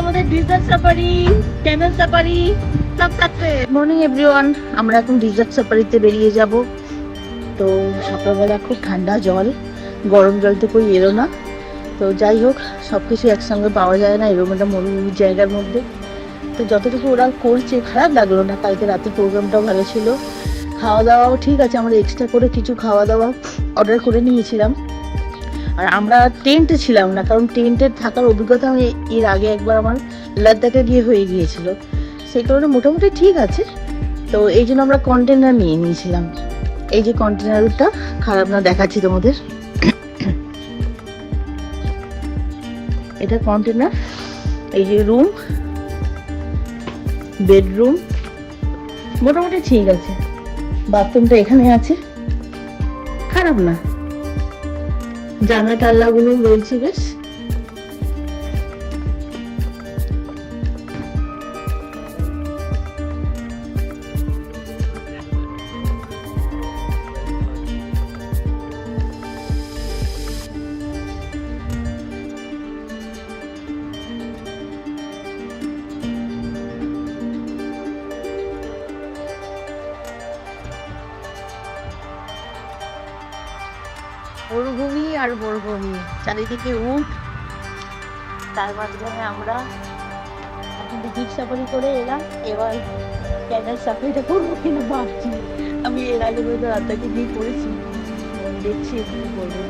আমাদের dessert safari, Camel safari সব থাকবে। মর্নিং এভরিওয়ান, আমরা এখন ডিজার্ট সাফারিতে বেরিয়ে যাব। তো সকালবেলা খুব ঠান্ডা জল, গরম জল তো কই এলো না। তো যাই হোক, সব কিছু একসঙ্গে পাওয়া যায় না এরকম একটা মরুভূমির জায়গার মধ্যে। তো যতটুকু ওরা করছে খারাপ লাগলো না। কালকে রাতের প্রোগ্রামটাও ভালো ছিল, খাওয়া দাওয়াও ঠিক আছে। আমরা এক্সট্রা করে কিছু খাওয়া দাওয়া অর্ডার করে নিয়েছিলাম। আর আমরা টেন্টে ছিলাম না, কারণ টেন্টে থাকার অভিজ্ঞতা আমি এর আগে একবার আমার লাদাখে গিয়ে হয়ে গিয়েছিল, সেই কারণে মোটামুটি ঠিক আছে। তো এই জন্য আমরা কন্টেনার নিয়ে নিয়েছিলাম। এই যে কন্টেনারটা খারাপ না, দেখাচ্ছি তোমাদের। এটা কন্টেনার, এই যে রুম, বেডরুম মোটামুটি ঠিক আছে। বাথরুমটা এখানে আছে, খারাপ না। জানলা টাল্লাগুলো রয়েছে বেশ। মরুভূমি আর মরুভূমি, চারিদিকে উট, তার মাঝখানে আমরা এখন জিপ সাফারি করে এলাম। এবার ক্যামেল সাফারিটা করবো কিনা ভাবছি। আমি এর আগে বলতে রাতাকে গিয়ে করেছি, দেখছি একটু করবো।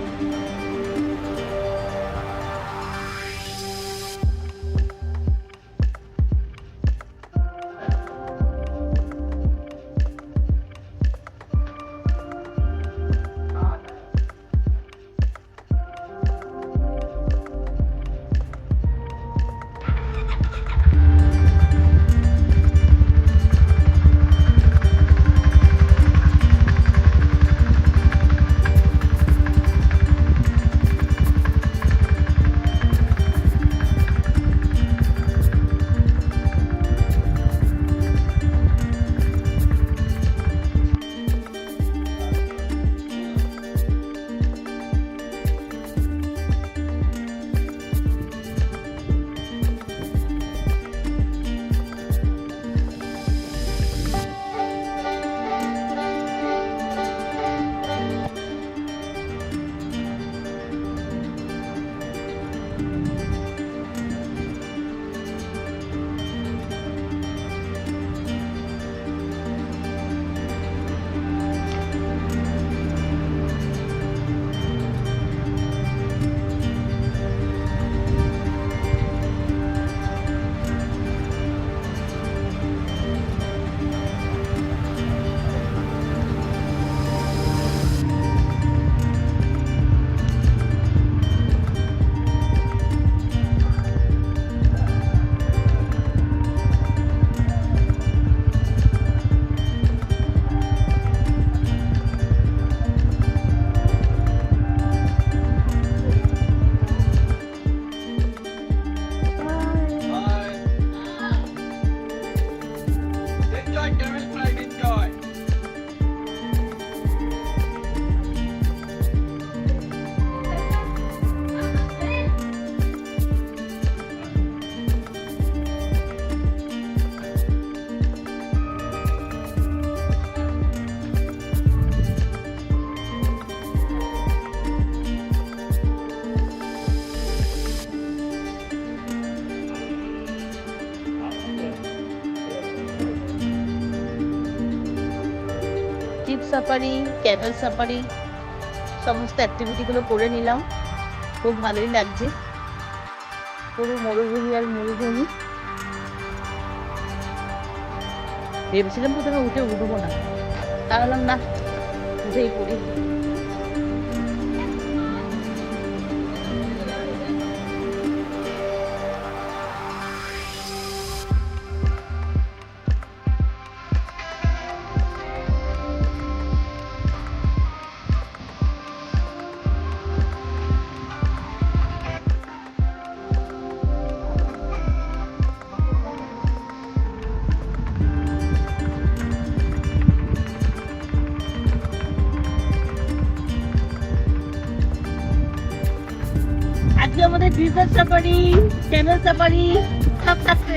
জিপ সাফারি, ক্যামেল সাফারি সমস্ত অ্যাক্টিভিটিগুলো করে নিলাম। খুব ভালোই লাগছে। পুরো মরুভূমি আর মরুভূমি। ভেবেছিলাম প্রথমে উঠবো না, তাহলে না উঠেই পড়ি। আজকে আমাদের ডিজার্ট সাফারি, ক্যামেল সাফারি সাফ সাফে